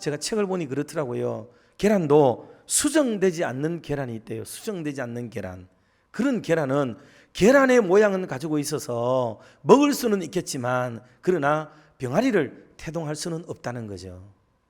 제가 책을 보니 그렇더라고요. 계란도 수정되지 않는 계란이 있대요. 수정되지 않는 계란. 그런 계란은 계란의 모양은 가지고 있어서 먹을 수는 있겠지만 그러나 병아리를 태동할 수는 없다는 거죠.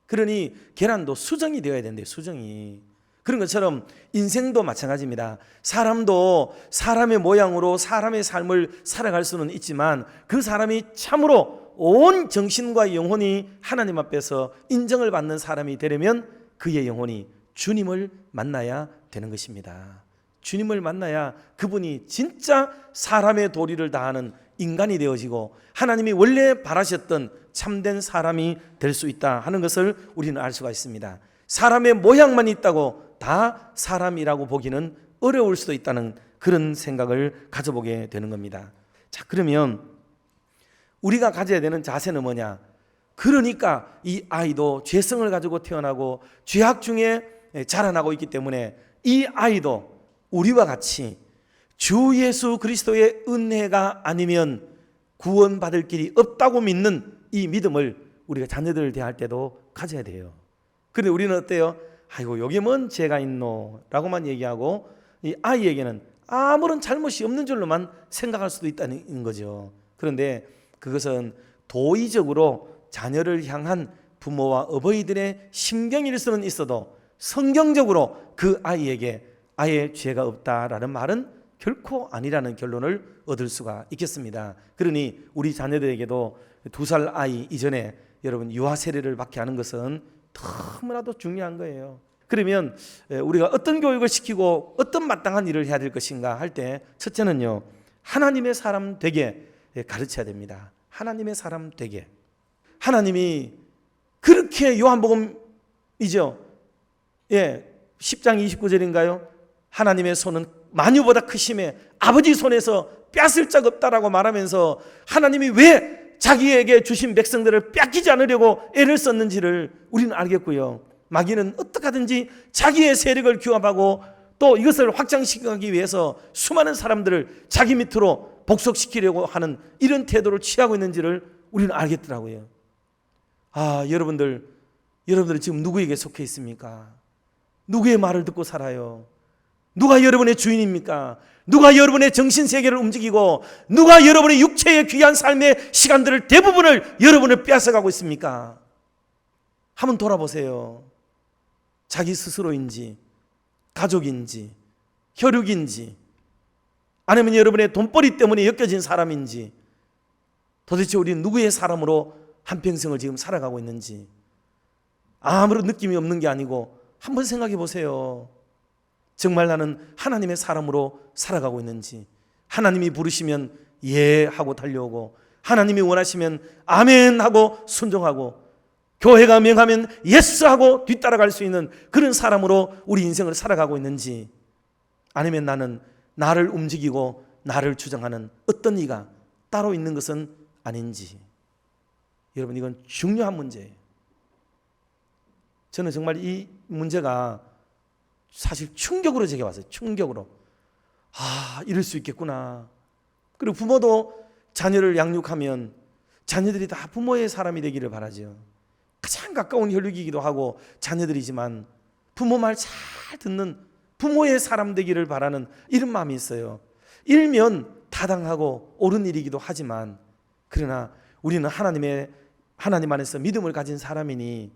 그러니 계란도 수정이 되어야 된대요. 수정이. 그런 것처럼 인생도 마찬가지입니다. 사람도 사람의 모양으로 사람의 삶을 살아갈 수는 있지만 그 사람이 참으로 온 정신과 영혼이 하나님 앞에서 인정을 받는 사람이 되려면 그의 영혼이 주님을 만나야 되는 것입니다. 주님을 만나야 그분이 진짜 사람의 도리를 다하는 인간이 되어지고 하나님이 원래 바라셨던 참된 사람이 될 수 있다 하는 것을 우리는 알 수가 있습니다. 사람의 모양만 있다고 다 사람이라고 보기는 어려울 수도 있다는 그런 생각을 가져보게 되는 겁니다. 자, 그러면 우리가 가져야 되는 자세는 뭐냐? 그러니까 이 아이도 죄성을 가지고 태어나고 죄악 중에 자라나고 있기 때문에 이 아이도 우리와 같이 주 예수 그리스도의 은혜가 아니면 구원받을 길이 없다고 믿는 이 믿음을 우리가 자녀들을 대할 때도 가져야 돼요. 그런데 우리는 어때요? 아이고 여기 뭔 죄가 있노? 라고만 얘기하고 이 아이에게는 아무런 잘못이 없는 줄로만 생각할 수도 있다는 거죠. 그런데 그것은 도의적으로 자녀를 향한 부모와 어버이들의 심경일 수는 있어도 성경적으로 그 아이에게 아예 죄가 없다라는 말은 결코 아니라는 결론을 얻을 수가 있겠습니다. 그러니 우리 자녀들에게도 2살 아이 이전에 여러분 유아 세례를 받게 하는 것은 너무나도 중요한 거예요. 그러면 우리가 어떤 교육을 시키고 어떤 마땅한 일을 해야 될 것인가 할 때 첫째는요, 하나님의 사람 되게 가르쳐야 됩니다. 하나님의 사람 되게. 하나님이 그렇게 요한복음이죠. 10장 29절인가요? 하나님의 손은 만유보다 크심에 아버지 손에서 뺏을 짝 없다라고 말하면서 하나님이 왜 자기에게 주신 백성들을 뺏기지 않으려고 애를 썼는지를 우리는 알겠고요. 마귀는 어떻게 하든지 자기의 세력을 규합하고 또 이것을 확장시키기 위해서 수많은 사람들을 자기 밑으로 복속시키려고 하는 이런 태도를 취하고 있는지를 우리는 알겠더라고요. 여러분들은 지금 누구에게 속해 있습니까? 누구의 말을 듣고 살아요? 누가 여러분의 주인입니까? 누가 여러분의 정신세계를 움직이고 누가 여러분의 육체의 귀한 삶의 시간들을 대부분을 여러분을 빼앗아가고 있습니까? 한번 돌아보세요. 자기 스스로인지 가족인지 혈육인지 아니면 여러분의 돈벌이 때문에 엮여진 사람인지 도대체 우리는 누구의 사람으로 한평생을 지금 살아가고 있는지 아무런 느낌이 없는 게 아니고 한번 생각해 보세요. 정말 나는 하나님의 사람으로 살아가고 있는지, 하나님이 부르시면 예 하고 달려오고 하나님이 원하시면 아멘 하고 순종하고 교회가 명하면 예스 하고 뒤따라갈 수 있는 그런 사람으로 우리 인생을 살아가고 있는지, 아니면 나는 나를 움직이고 나를 주장하는 어떤 이가 따로 있는 것은 아닌지. 여러분, 이건 중요한 문제예요. 저는 정말 이 문제가 사실 충격으로 제게 왔어요. 충격으로. 이럴 수 있겠구나. 그리고 부모도 자녀를 양육하면 자녀들이 다 부모의 사람이 되기를 바라죠. 가장 가까운 혈육이기도 하고 자녀들이지만 부모 말 잘 듣는 부모의 사람 되기를 바라는 이런 마음이 있어요. 일면 타당하고 옳은 일이기도 하지만 그러나 우리는 하나님 안에서 믿음을 가진 사람이니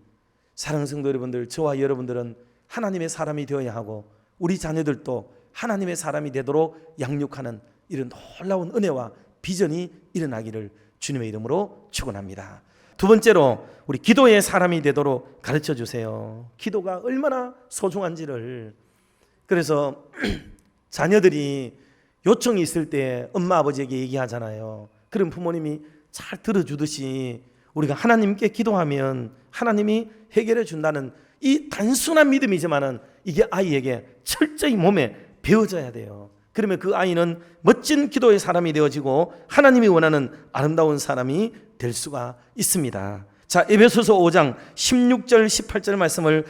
사랑하는 성도 여러분들, 저와 여러분들은 하나님의 사람이 되어야 하고 우리 자녀들도 하나님의 사람이 되도록 양육하는 이런 놀라운 은혜와 비전이 일어나기를 주님의 이름으로 축원합니다. 두 번째로 우리 기도의 사람이 되도록 가르쳐 주세요. 기도가 얼마나 소중한지를. 그래서 자녀들이 요청이 있을 때 엄마 아버지에게 얘기하잖아요. 그럼 부모님이 잘 들어주듯이 우리가 하나님께 기도하면 하나님이 해결해 준다는 이 단순한 믿음이지만은 이게 아이에게 철저히 몸에 배워져야 돼요. 그러면 그 아이는 멋진 기도의 사람이 되어지고 하나님이 원하는 아름다운 사람이 될 수가 있습니다. 자, 에베소서 5장 16절 18절 말씀을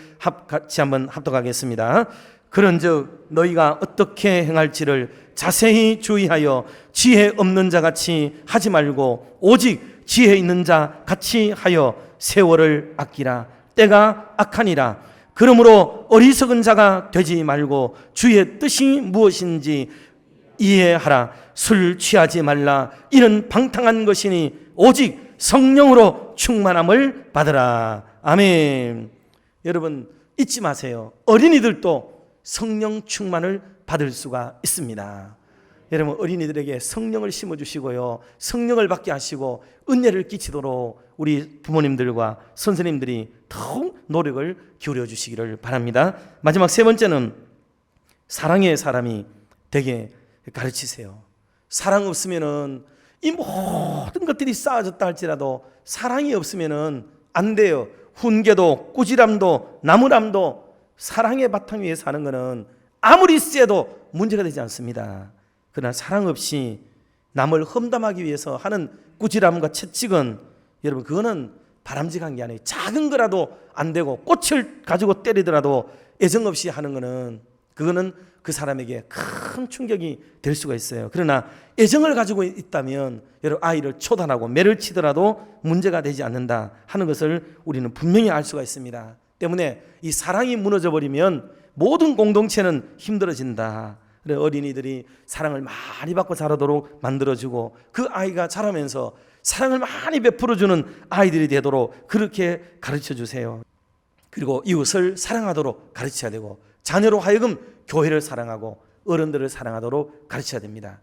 같이 한번 합독하겠습니다. 그런즉 너희가 어떻게 행할지를 자세히 주의하여 지혜 없는 자 같이 하지 말고 오직 지혜 있는 자 같이 하여 세월을 아끼라. 때가 악하니라. 그러므로 어리석은 자가 되지 말고 주의 뜻이 무엇인지 이해하라. 술 취하지 말라. 이는 방탕한 것이니 오직 성령으로 충만함을 받으라. 아멘. 여러분 잊지 마세요. 어린이들도 성령 충만을 받을 수가 있습니다. 여러분 어린이들에게 성령을 심어주시고요, 성령을 받게 하시고 은혜를 끼치도록 우리 부모님들과 선생님들이 더욱 노력을 기울여 주시기를 바랍니다. 마지막 세 번째는 사랑의 사람이 되게 가르치세요. 사랑 없으면은 이 모든 것들이 쌓아졌다 할지라도 사랑이 없으면은 안 돼요. 훈계도 꾸지람도 나무람도 사랑의 바탕 위에 사는 것은 아무리 쎄도 문제가 되지 않습니다. 그러나 사랑 없이 남을 험담하기 위해서 하는 꾸지람과 채찍은 여러분 그거는 바람직한 게 아니에요. 작은 거라도 안 되고 꽃을 가지고 때리더라도 애정 없이 하는 거는 그거는 그 사람에게 큰 충격이 될 수가 있어요. 그러나 애정을 가지고 있다면 여러분 아이를 초단하고 매를 치더라도 문제가 되지 않는다 하는 것을 우리는 분명히 알 수가 있습니다. 때문에 이 사랑이 무너져 버리면 모든 공동체는 힘들어진다. 그래 어린이들이 사랑을 많이 받고 자라도록 만들어주고 그 아이가 자라면서 사랑을 많이 베풀어주는 아이들이 되도록 그렇게 가르쳐주세요. 그리고 이웃을 사랑하도록 가르쳐야 되고 자녀로 하여금 교회를 사랑하고 어른들을 사랑하도록 가르쳐야 됩니다.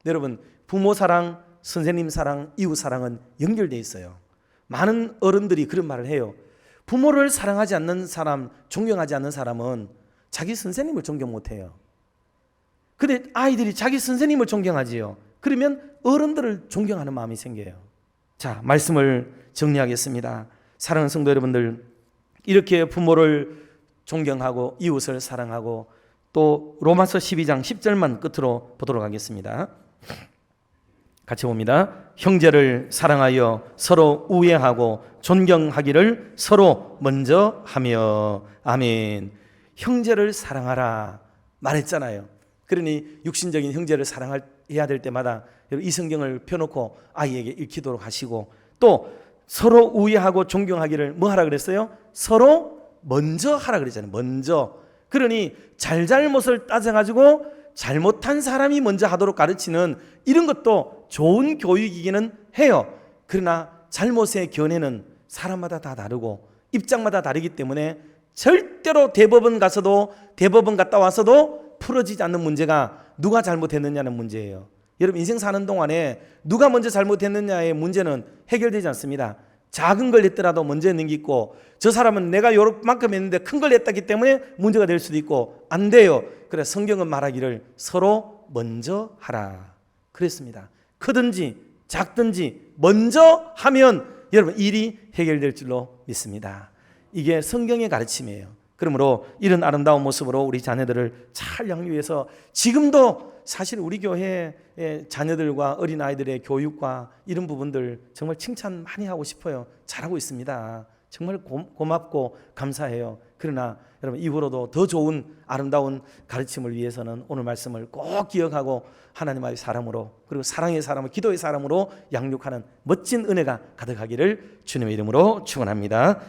여러분 부모 사랑, 선생님 사랑, 이웃 사랑은 연결되어 있어요. 많은 어른들이 그런 말을 해요. 부모를 사랑하지 않는 사람, 존경하지 않는 사람은 자기 선생님을 존경 못해요. 근데 아이들이 자기 선생님을 존경하지요. 그러면 어른들을 존경하는 마음이 생겨요. 자, 말씀을 정리하겠습니다. 사랑하는 성도 여러분들, 이렇게 부모를 존경하고 이웃을 사랑하고 또 로마서 12장 10절만 끝으로 보도록 하겠습니다. 같이 봅니다. 형제를 사랑하여 서로 우애하고 존경하기를 서로 먼저 하며. 아멘. 형제를 사랑하라 말했잖아요. 그러니 육신적인 형제를 사랑해야 될 때마다 이 성경을 펴놓고 아이에게 읽히도록 하시고 또 서로 우애하고 존경하기를 뭐 하라 그랬어요? 서로 먼저 하라 그랬잖아요. 먼저. 그러니 잘잘못을 따져가지고 잘못한 사람이 먼저 하도록 가르치는 이런 것도 좋은 교육이기는 해요. 그러나 잘못의 견해는 사람마다 다 다르고 입장마다 다르기 때문에 절대로 대법원 갔다 와서도 풀어지지 않는 문제가 누가 잘못했느냐는 문제예요. 여러분 인생 사는 동안에 누가 먼저 잘못했느냐의 문제는 해결되지 않습니다. 작은 걸 했더라도 먼저 했는 게 있고 저 사람은 내가 요만큼 했는데 큰 걸 했다기 때문에 문제가 될 수도 있고 안 돼요. 그래서 성경은 말하기를 서로 먼저 하라 그랬습니다. 크든지 작든지 먼저 하면 여러분 일이 해결될 줄로 믿습니다. 이게 성경의 가르침이에요. 그러므로 이런 아름다운 모습으로 우리 자녀들을 잘 양육해서 지금도 사실 우리 교회의 자녀들과 어린아이들의 교육과 이런 부분들 정말 칭찬 많이 하고 싶어요. 잘하고 있습니다. 정말 고맙고 감사해요. 그러나 여러분 이후로도 더 좋은 아름다운 가르침을 위해서는 오늘 말씀을 꼭 기억하고 하나님의 사람으로 그리고 사랑의 사람을 기도의 사람으로 양육하는 멋진 은혜가 가득하기를 주님의 이름으로 축원합니다.